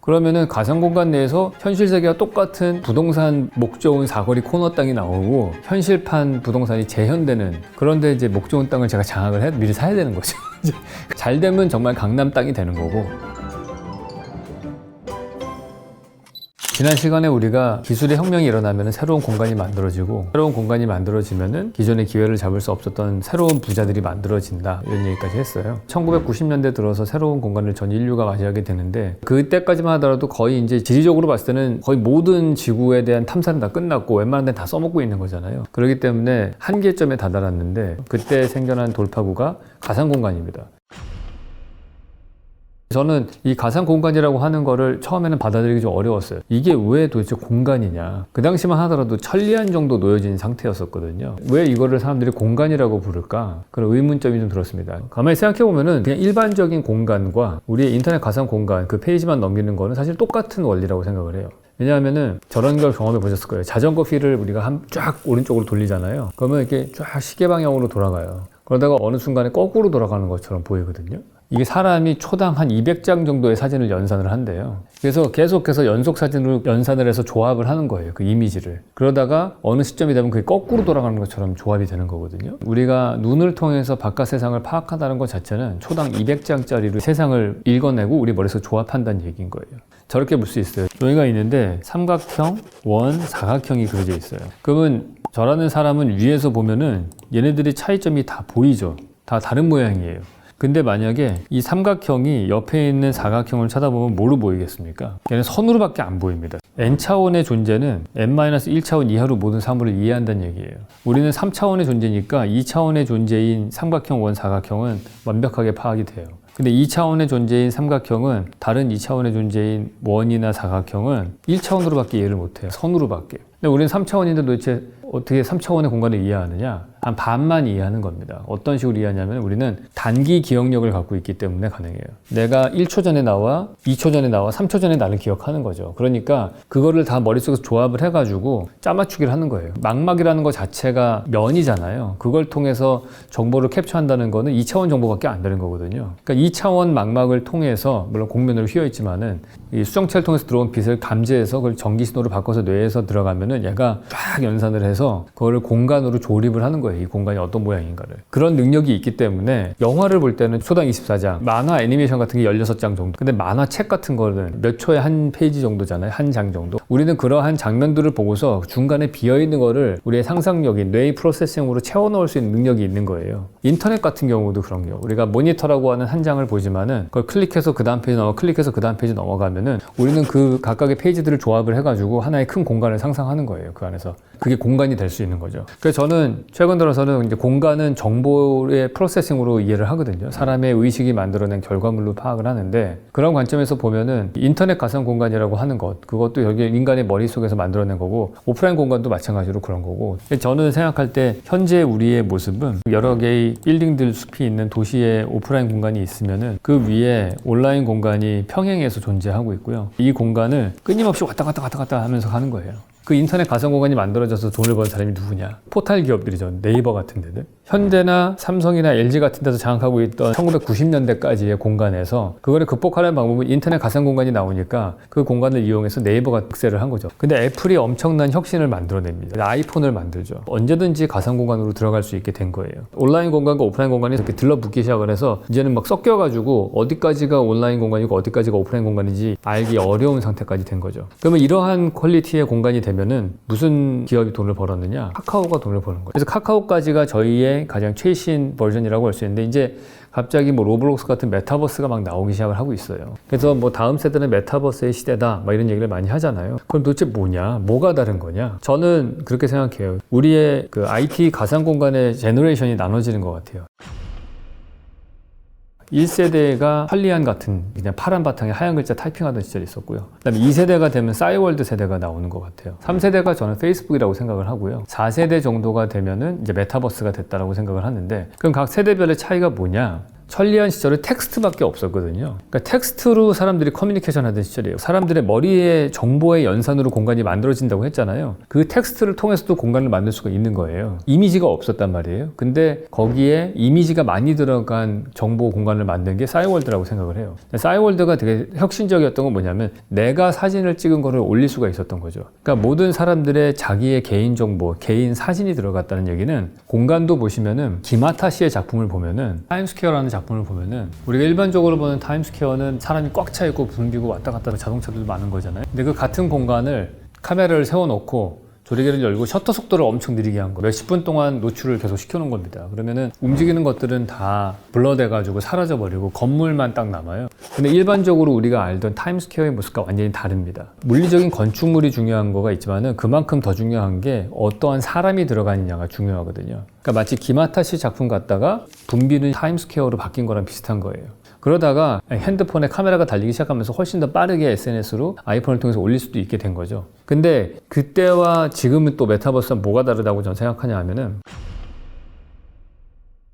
그러면은 가상 공간 내에서 현실 세계와 똑같은 부동산 목 좋은 사거리 코너 땅이 나오고 현실판 부동산이 재현되는, 그런데 이제 목 좋은 땅을 제가 장악을 해 미리 사야 되는 거죠. 잘 되면 정말 강남 땅이 되는 거고. 지난 시간에 우리가 기술의 혁명이 일어나면 새로운 공간이 만들어지고, 새로운 공간이 만들어지면 기존의 기회를 잡을 수 없었던 새로운 부자들이 만들어진다, 이런 얘기까지 했어요. 1990년대 들어서 새로운 공간을 전 인류가 맞이하게 되는데, 그때까지만 하더라도 거의 이제 지리적으로 봤을 때는 거의 모든 지구에 대한 탐사는 다 끝났고 웬만한 데는 다 써먹고 있는 거잖아요. 그렇기 때문에 한계점에 다다랐는데, 그때 생겨난 돌파구가 가상 공간입니다. 저는 이 가상 공간이라고 하는 거를 처음에는 받아들이기 좀 어려웠어요. 이게 왜 도대체 공간이냐. 그 당시만 하더라도 천리안 정도 놓여진 상태였었거든요. 왜 이거를 사람들이 공간이라고 부를까? 그런 의문점이 좀 들었습니다. 가만히 생각해보면은 그냥 일반적인 공간과 우리의 인터넷 가상 공간, 그 페이지만 넘기는 거는 사실 똑같은 원리라고 생각을 해요. 왜냐하면은 저런 걸 경험해 보셨을 거예요. 자전거 휠을 우리가 쫙 오른쪽으로 돌리잖아요. 그러면 이렇게 쫙 시계 방향으로 돌아가요. 그러다가 어느 순간에 거꾸로 돌아가는 것처럼 보이거든요. 이게 사람이 초당 한 200장 정도의 사진을 연산을 한대요. 그래서 계속해서 연속 사진으로 연산을 해서 조합을 하는 거예요. 그 이미지를. 그러다가 어느 시점이 되면 그게 거꾸로 돌아가는 것처럼 조합이 되는 거거든요. 우리가 눈을 통해서 바깥 세상을 파악한다는 것 자체는 초당 200장짜리로 세상을 읽어내고 우리 머릿속에 조합한다는 얘기인 거예요. 저렇게 볼 수 있어요. 여기가 있는데 삼각형, 원, 사각형이 그려져 있어요. 그러면 저라는 사람은 위에서 보면은 얘네들의 차이점이 다 보이죠. 다 다른 모양이에요. 근데 만약에 이 삼각형이 옆에 있는 사각형을 쳐다보면 뭐로 보이겠습니까? 걔는 선으로밖에 안 보입니다. n차원의 존재는 n-1차원 이하로 모든 사물을 이해한다는 얘기예요. 우리는 3차원의 존재니까 2차원의 존재인 삼각형, 원, 사각형은 완벽하게 파악이 돼요. 근데 2차원의 존재인 삼각형은 다른 2차원의 존재인 원이나 사각형은 1차원으로밖에 이해를 못해요. 선으로밖에. 근데 우리는 3차원인데 도대체 어떻게 3차원의 공간을 이해하느냐? 한 반만 이해하는 겁니다. 어떤 식으로 이해하냐면 우리는 단기 기억력을 갖고 있기 때문에 가능해요. 내가 1초 전에 나와, 2초 전에 나와, 3초 전에 나를 기억하는 거죠. 그러니까 그거를 다 머릿속에서 조합을 해가지고 짜맞추기를 하는 거예요. 망막이라는 것 자체가 면이잖아요. 그걸 통해서 정보를 캡처한다는 거는 2차원 정보밖에 안 되는 거거든요. 그러니까 2차원 망막을 통해서, 물론 공면으로 휘어있지만은 이 수정체를 통해서 들어온 빛을 감지해서 그걸 전기신호로 바꿔서 뇌에서 들어가면은 얘가 쫙 연산을 해서 그거를 공간으로 조립을 하는 거예요. 이 공간이 어떤 모양인가를. 그런 능력이 있기 때문에 영화를 볼 때는 초당 24장, 만화 애니메이션 같은 게 16장 정도. 근데 만화책 같은 거는 몇 초에 한 페이지 정도잖아요. 한 장 정도. 우리는 그러한 장면들을 보고서 중간에 비어있는 거를 우리의 상상력인 뇌의 프로세싱으로 채워 넣을 수 있는 능력이 있는 거예요. 인터넷 같은 경우도 그런 경우. 우리가 모니터라고 하는 한 장을 보지만은 그걸 클릭해서 그 다음 페이지 클릭해서 그 다음 페이지 넘어가면은 우리는 그 각각의 페이지들을 조합을 해가지고 하나의 큰 공간을 상상하는 거예요. 그 안에서. 그게 공간이 될 수 있는 거죠. 그래서 저는 최근 들어서는 이제 공간은 정보의 프로세싱으로 이해를 하거든요. 사람의 의식이 만들어낸 결과물로 파악을 하는데, 그런 관점에서 보면은 인터넷 가상 공간이라고 하는 것, 그것도 여기 인간의 머릿속에서 만들어낸 거고, 오프라인 공간도 마찬가지로 그런 거고, 저는 생각할 때 현재 우리의 모습은 여러 개의 빌딩들 숲이 있는 도시의 오프라인 공간이 있으면은 그 위에 온라인 공간이 평행해서 존재하고 있고요. 이 공간을 끊임없이 왔다 갔다 하면서 가는 거예요. 그 인터넷 가상 공간이 만들어져서 돈을 버는 사람이 누구냐? 포탈 기업들이죠. 네이버 같은 데들. 현대나 삼성이나 LG 같은 데서 장악하고 있던 1990년대까지의 공간에서 그거를 극복하는 방법은 인터넷 가상 공간이 나오니까 그 공간을 이용해서 네이버가 득세를 한 거죠. 근데 애플이 엄청난 혁신을 만들어냅니다. 아이폰을 만들죠. 언제든지 가상 공간으로 들어갈 수 있게 된 거예요. 온라인 공간과 오프라인 공간이 이렇게 들러붙기 시작을 해서 이제는 막 섞여가지고 어디까지가 온라인 공간이고 어디까지가 오프라인 공간인지 알기 어려운 상태까지 된 거죠. 그러면 이러한 퀄리티의 공간이 되면은 무슨 기업이 돈을 벌었느냐? 카카오가 돈을 버는 거예요. 그래서 카카오까지가 저희의 가장 최신 버전이라고 할 수 있는데, 이제 갑자기 뭐 로블록스 같은 메타버스가 막 나오기 시작을 하고 있어요. 그래서 뭐 다음 세대는 메타버스의 시대다 막 이런 얘기를 많이 하잖아요. 그럼 도대체 뭐냐? 뭐가 다른 거냐? 저는 그렇게 생각해요. 우리의 그 IT 가상 공간의 제너레이션이 나눠지는 것 같아요. 1세대가 할리안 같은 그냥 파란 바탕에 하얀 글자 타이핑하던 시절이 있었고요. 그다음에 2세대가 되면 싸이월드 세대가 나오는 것 같아요. 3세대가 저는 페이스북이라고 생각을 하고요. 4세대 정도가 되면은 이제 메타버스가 됐다라고 생각을 하는데, 그럼 각 세대별의 차이가 뭐냐? 천리안 시절은 텍스트밖에 없었거든요. 그러니까 텍스트로 사람들이 커뮤니케이션 하던 시절이에요. 사람들의 머리에 정보의 연산으로 공간이 만들어진다고 했잖아요. 그 텍스트를 통해서도 공간을 만들 수가 있는 거예요. 이미지가 없었단 말이에요. 근데 거기에 이미지가 많이 들어간 정보 공간을 만든 게 싸이월드라고 생각을 해요. 싸이월드가 되게 혁신적이었던 건 뭐냐면 내가 사진을 찍은 거를 올릴 수가 있었던 거죠. 그러니까 모든 사람들의 자기의 개인 정보, 개인 사진이 들어갔다는 얘기는 공간도 보시면은 기마타 씨의 작품을 보면은 타임스퀘어라는 작품을 보면은 우리가 일반적으로 보는 타임스퀘어는 사람이 꽉 차 있고 붐비고 왔다 갔다 하는 자동차들도 많은 거잖아요. 근데 그 같은 공간을 카메라를 세워놓고 조리개를 열고 셔터 속도를 엄청 느리게 한 거. 몇십 분 동안 노출을 계속 시켜놓은 겁니다. 그러면은 움직이는 것들은 다 블러돼가지고 사라져버리고 건물만 딱 남아요. 근데 일반적으로 우리가 알던 타임스퀘어의 모습과 완전히 다릅니다. 물리적인 건축물이 중요한 거가 있지만은 그만큼 더 중요한 게 어떠한 사람이 들어가느냐가 중요하거든요. 그러니까 마치 기마타 씨 작품 같다가 붐비는 타임스퀘어로 바뀐 거랑 비슷한 거예요. 그러다가 핸드폰에 카메라가 달리기 시작하면서 훨씬 더 빠르게 SNS로 아이폰을 통해서 올릴 수도 있게 된 거죠. 근데 그때와 지금은 또 메타버스가 뭐가 다르다고 저는 생각하냐 하면은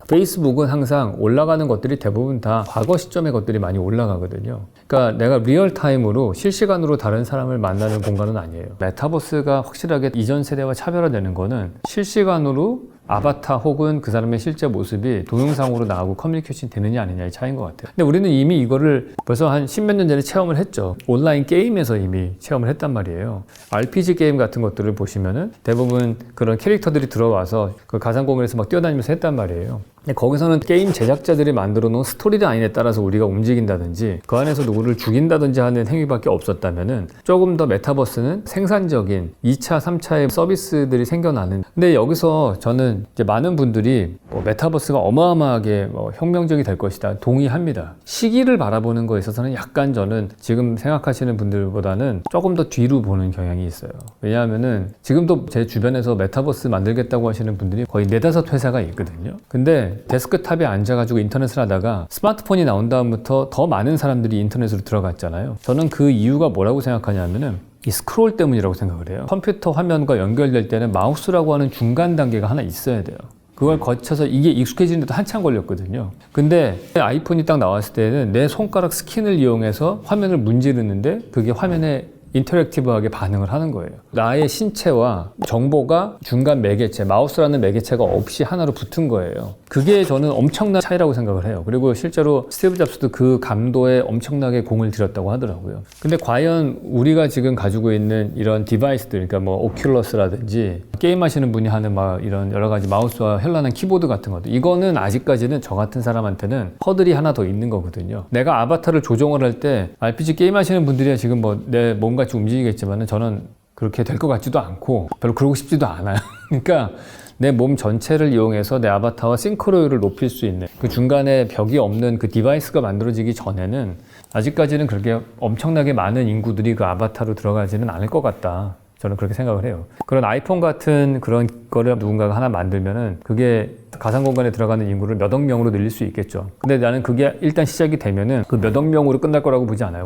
페이스북은 항상 올라가는 것들이 대부분 다 과거 시점의 것들이 많이 올라가거든요. 그러니까 내가 리얼타임으로 실시간으로 다른 사람을 만나는 공간은 아니에요. 메타버스가 확실하게 이전 세대와 차별화되는 거는 실시간으로 아바타 혹은 그 사람의 실제 모습이 동영상으로 나오고 커뮤니케이션이 되느냐 아니냐의 차이인 것 같아요. 근데 우리는 이미 이거를 벌써 한 10몇 년 전에 체험을 했죠. 온라인 게임에서 이미 체험을 했단 말이에요. RPG 게임 같은 것들을 보시면은 대부분 그런 캐릭터들이 들어와서 그 가상공간에서 막 뛰어다니면서 했단 말이에요. 근데 거기서는 게임 제작자들이 만들어 놓은 스토리라인에 따라서 우리가 움직인다든지 그 안에서 누구를 죽인다든지 하는 행위밖에 없었다면은 조금 더 메타버스는 생산적인 2차, 3차의 서비스들이 생겨나는. 근데 여기서 저는 이제 많은 분들이 메타버스가 어마어마하게 혁명적이 될 것이다 동의합니다. 시기를 바라보는 거에 있어서는 약간 저는 지금 생각하시는 분들보다는 조금 더 뒤로 보는 경향이 있어요. 왜냐하면은 지금도 제 주변에서 메타버스 만들겠다고 하시는 분들이 거의 4-5 회사가 있거든요. 근데 데스크탑에 앉아가지고 인터넷을 하다가 스마트폰이 나온 다음부터 더 많은 사람들이 인터넷으로 들어갔잖아요. 저는 그 이유가 뭐라고 생각하냐면은 이 스크롤 때문이라고 생각을 해요. 컴퓨터 화면과 연결될 때는 마우스라고 하는 중간 단계가 하나 있어야 돼요. 그걸 거쳐서 이게 익숙해지는데도 한참 걸렸거든요. 근데 아이폰이 딱 나왔을 때는 내 손가락 스킨을 이용해서 화면을 문지르는데 그게 화면에 인터랙티브하게 반응을 하는 거예요. 나의 신체와 정보가 중간 매개체, 마우스라는 매개체가 없이 하나로 붙은 거예요. 그게 저는 엄청난 차이라고 생각을 해요. 그리고 실제로 스티브 잡스도 그 감도에 엄청나게 공을 들였다고 하더라고요. 근데 과연 우리가 지금 가지고 있는 이런 디바이스들, 그러니까 뭐 오큘러스라든지 게임하시는 분이 하는 막 이런 여러 가지 마우스와 현란한 키보드 같은 것들, 이거는 아직까지는 저 같은 사람한테는 허들이 하나 더 있는 거거든요. 내가 아바타를 조종을 할 때 RPG 게임하시는 분들이 지금 뭐 내 몸같이 움직이겠지만은 저는 그렇게 될 것 같지도 않고 별로 그러고 싶지도 않아요. 그러니까 내 몸 전체를 이용해서 내 아바타와 싱크로율을 높일 수 있는 그 중간에 벽이 없는 그 디바이스가 만들어지기 전에는 아직까지는 그렇게 엄청나게 많은 인구들이 그 아바타로 들어가지는 않을 것 같다. 저는 그렇게 생각을 해요. 그런 아이폰 같은 그런 거를 누군가가 하나 만들면은 그게 가상 공간에 들어가는 인구를 몇억 명으로 늘릴 수 있겠죠. 근데 나는 그게 일단 시작이 되면은 그 몇억 명으로 끝날 거라고 보지 않아요.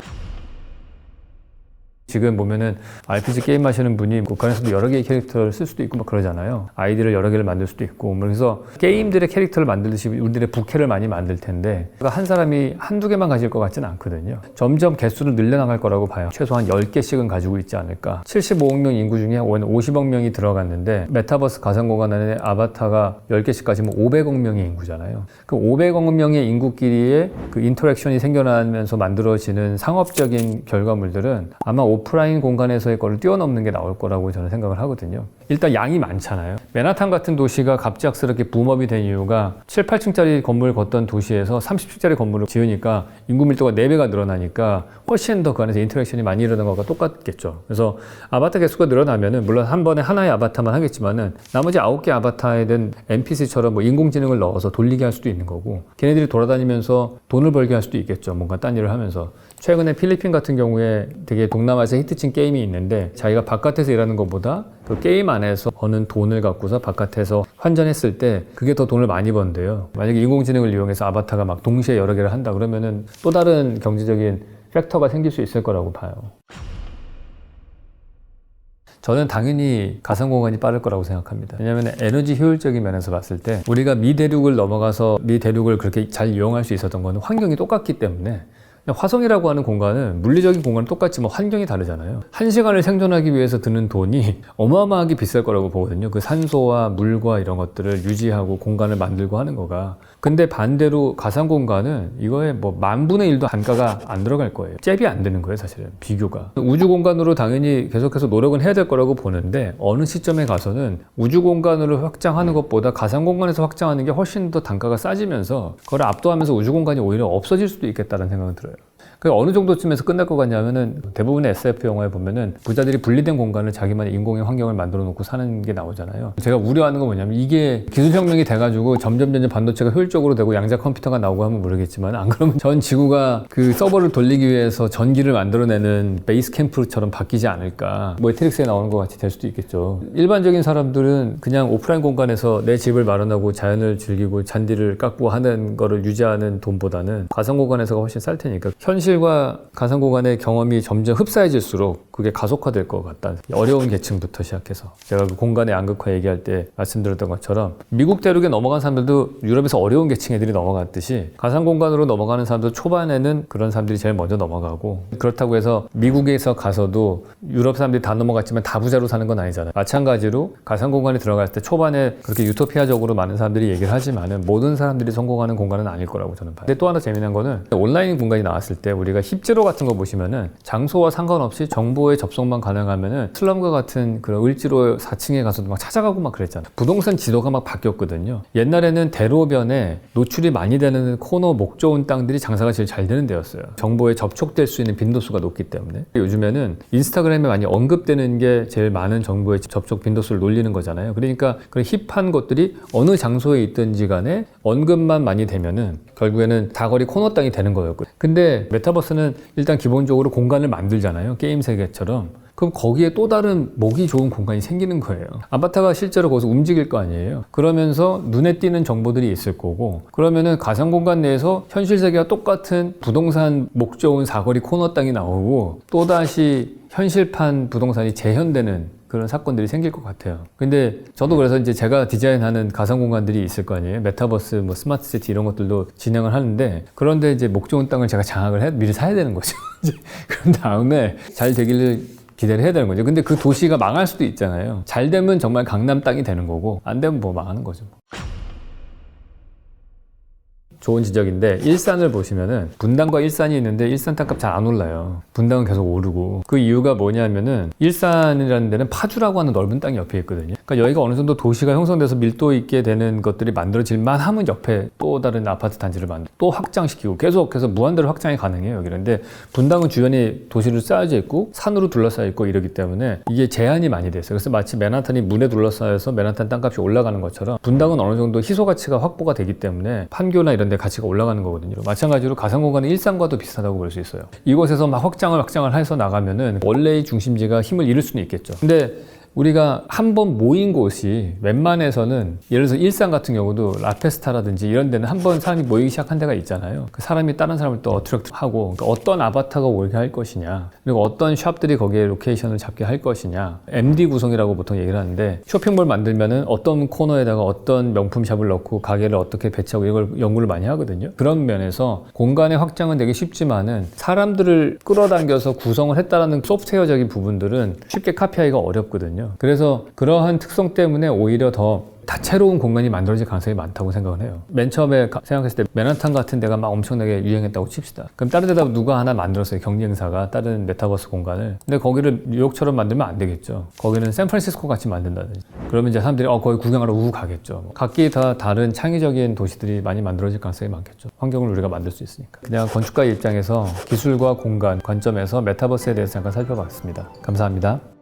지금 보면은 RPG 게임 하시는 분이 국간에서도 여러 개의 캐릭터를 쓸 수도 있고 막 그러잖아요. 아이디를 여러 개를 만들 수도 있고. 그래서 게임들의 캐릭터를 만들듯이 우리들의 부캐를 많이 만들 텐데 한 사람이 한두 개만 가질 것 같지는 않거든요. 점점 개수를 늘려나갈 거라고 봐요. 최소한 10개씩은 가지고 있지 않을까. 75억 명 인구 중에 50억 명이 들어갔는데 메타버스 가상공간 안에 아바타가 10개씩 가지면 500억 명의 인구잖아요. 그 500억 명의 인구끼리의 그 인터랙션이 생겨나면서 만들어지는 상업적인 결과물들은 아마 오프라인 공간에서의 거를 뛰어넘는 게 나올 거라고 저는 생각을 하거든요. 일단 양이 많잖아요. 맨하탄 같은 도시가 갑작스럽게 붐업이 된 이유가 7, 8층짜리 건물을 걷던 도시에서 30층짜리 건물을 지으니까 인구 밀도가 4배가 늘어나니까 훨씬 더 그 안에서 인터랙션이 많이 일어나는 것과 똑같겠죠. 그래서 아바타 개수가 늘어나면은 물론 한 번에 하나의 아바타만 하겠지만은 나머지 9개 아바타에는 NPC처럼 뭐 인공지능을 넣어서 돌리게 할 수도 있는 거고 걔네들이 돌아다니면서 돈을 벌게 할 수도 있겠죠. 뭔가 딴 일을 하면서. 최근에 필리핀 같은 경우에 되게 동남아시아 히트친 게임이 있는데 자기가 바깥에서 일하는 것보다 그 게임 안에서 버는 돈을 갖고서 바깥에서 환전했을 때 그게 더 돈을 많이 번대요. 만약에 인공지능을 이용해서 아바타가 막 동시에 여러 개를 한다 그러면은 또 다른 경제적인 팩터가 생길 수 있을 거라고 봐요. 저는 당연히 가상공간이 빠를 거라고 생각합니다. 왜냐하면 에너지 효율적인 면에서 봤을 때 우리가 미 대륙을 넘어가서 미 대륙을 그렇게 잘 이용할 수 있었던 건 환경이 똑같기 때문에 화성이라고 하는 공간은 물리적인 공간은 똑같지만 환경이 다르잖아요. 1시간을 생존하기 위해서 드는 돈이 어마어마하게 비쌀 거라고 보거든요. 그 산소와 물과 이런 것들을 유지하고 공간을 만들고 하는 거가. 근데 반대로 가상 공간은 이거에 뭐 10,000분의 1도 단가가 안 들어갈 거예요. 잽이 안 되는 거예요, 사실은. 비교가. 우주 공간으로 당연히 계속해서 노력은 해야 될 거라고 보는데 어느 시점에 가서는 우주 공간으로 확장하는 것보다 가상 공간에서 확장하는 게 훨씬 더 단가가 싸지면서 그걸 압도하면서 우주 공간이 오히려 없어질 수도 있겠다는 생각은 들어요. 그 어느 정도쯤에서 끝날 것 같냐면은 대부분의 SF 영화에 보면은 부자들이 분리된 공간을 자기만의 인공의 환경을 만들어 놓고 사는 게 나오잖아요. 제가 우려하는 건 뭐냐면 이게 기술혁명이 돼가지고 점점 반도체가 효율적으로 되고 양자 컴퓨터가 나오고 하면 모르겠지만 안 그러면 전 지구가 그 서버를 돌리기 위해서 전기를 만들어내는 베이스 캠프처럼 바뀌지 않을까. 뭐 매트릭스에 나오는 것 같이 될 수도 있겠죠. 일반적인 사람들은 그냥 오프라인 공간에서 내 집을 마련하고 자연을 즐기고 잔디를 깎고 하는 거를 유지하는 돈보다는 가상 공간에서가 훨씬 쌀 테니까 현실과 가상 공간의 경험이 점점 흡사해질수록 그게 가속화될 것 같다. 어려운 계층부터 시작해서 제가 그 공간의 양극화 얘기할 때 말씀드렸던 것처럼 미국 대륙에 넘어간 사람들도 유럽에서 어려운 계층 애들이 넘어갔듯이 가상 공간으로 넘어가는 사람들 초반에는 그런 사람들이 제일 먼저 넘어가고 그렇다고 해서 미국에서 가서도 유럽 사람들이 다 넘어갔지만 다 부자로 사는 건 아니잖아요. 마찬가지로 가상 공간에 들어갈 때 초반에 그렇게 유토피아적으로 많은 사람들이 얘기를 하지만은 모든 사람들이 성공하는 공간은 아닐 거라고 저는 봐요. 근데 또 하나 재미난 거는 온라인 공간이 나왔을 때 우리가 힙지로 같은 거 보시면은 장소와 상관없이 정보의 접속만 가능하면은 슬럼과 같은 그런 을지로 4층에 가서도 막 찾아가고 막 그랬잖아요. 부동산 지도가 막 바뀌었거든요. 옛날에는 대로변에 노출이 많이 되는 코너 목 좋은 땅들이 장사가 제일 잘 되는 데였어요. 정보에 접촉될 수 있는 빈도수가 높기 때문에. 요즘에는 인스타그램에 많이 언급되는 게 제일 많은 정보의 접촉 빈도수를 놀리는 거잖아요. 그러니까 그런 힙한 것들이 어느 장소에 있든지 간에 언급만 많이 되면은 결국에는 다거리 코너 땅이 되는 거였거든요. 근데 메타버스는 일단 기본적으로 공간을 만들잖아요. 게임 세계처럼. 그럼 거기에 또 다른 먹이 좋은 공간이 생기는 거예요. 아바타가 실제로 거기서 움직일 거 아니에요. 그러면서 눈에 띄는 정보들이 있을 거고 그러면은 가상 공간 내에서 현실 세계와 똑같은 부동산 목 좋은 사거리 코너 땅이 나오고 또다시 현실판 부동산이 재현되는 그런 사건들이 생길 것 같아요. 근데 저도 그래서 이제 제가 디자인하는 가상 공간들이 있을 거 아니에요. 메타버스, 뭐 스마트 시티 이런 것들도 진행을 하는데 그런데 이제 목 좋은 땅을 제가 장악을 해 미리 사야 되는 거죠. 그런 다음에 잘 되기를 기대를 해야 되는 거죠. 근데 그 도시가 망할 수도 있잖아요. 잘 되면 정말 강남 땅이 되는 거고 안 되면 뭐 망하는 거죠. 좋은 지적인데 일산을 보시면은 분당과 일산이 있는데 일산 땅값 잘 안 올라요. 분당은 계속 오르고 그 이유가 뭐냐면은 일산이라는 데는 파주라고 하는 넓은 땅이 옆에 있거든요. 그러니까 여기가 어느 정도 도시가 형성돼서 밀도 있게 되는 것들이 만들어질만 하면 옆에 또 다른 아파트 단지를 만들고 또 확장시키고 계속해서 무한대로 확장이 가능해요. 여기. 그런데 분당은 주변에 도시로 쌓여져 있고 산으로 둘러싸여 있고 이러기 때문에 이게 제한이 많이 됐어요. 그래서 마치 맨하탄이 문에 둘러싸여서 맨하탄 땅값이 올라가는 것처럼 분당은 어느 정도 희소 가치가 확보가 되기 때문에 판교나 이런 데 가치가 올라가는 거거든요. 마찬가지로 가상공간은 일산과도 비슷하다고 볼 수 있어요. 이곳에서 막 확장을 해서 나가면은 원래의 중심지가 힘을 잃을 수는 있겠죠. 근데 우리가 한번 모인 곳이 웬만해서는 예를 들어서 일산 같은 경우도 라페스타라든지 이런 데는 한번 사람이 모이기 시작한 데가 있잖아요. 그 사람이 다른 사람을 또 어트랙트하고 그러니까 어떤 아바타가 오게 할 것이냐 그리고 어떤 샵들이 거기에 로케이션을 잡게 할 것이냐 MD 구성이라고 보통 얘기를 하는데 쇼핑몰 만들면은 어떤 코너에다가 어떤 명품 샵을 넣고 가게를 어떻게 배치하고 이걸 연구를 많이 하거든요. 그런 면에서 공간의 확장은 되게 쉽지만은 사람들을 끌어당겨서 구성을 했다라는 소프트웨어적인 부분들은 쉽게 카피하기가 어렵거든요. 그래서 그러한 특성 때문에 오히려 더 다채로운 공간이 만들어질 가능성이 많다고 생각을 해요. 맨 처음에 생각했을 때 맨하탄 같은 데가 막 엄청나게 유행했다고 칩시다. 그럼 다른 데다 누가 하나 만들었어요. 경쟁사가 다른 메타버스 공간을. 근데 거기를 뉴욕처럼 만들면 안 되겠죠. 거기는 샌프란시스코 같이 만든다든지. 그러면 이제 사람들이 거기 구경하러 우후 가겠죠. 각기 다 다른 창의적인 도시들이 많이 만들어질 가능성이 많겠죠. 환경을 우리가 만들 수 있으니까. 그냥 건축가의 입장에서 기술과 공간 관점에서 메타버스에 대해서 잠깐 살펴봤습니다. 감사합니다.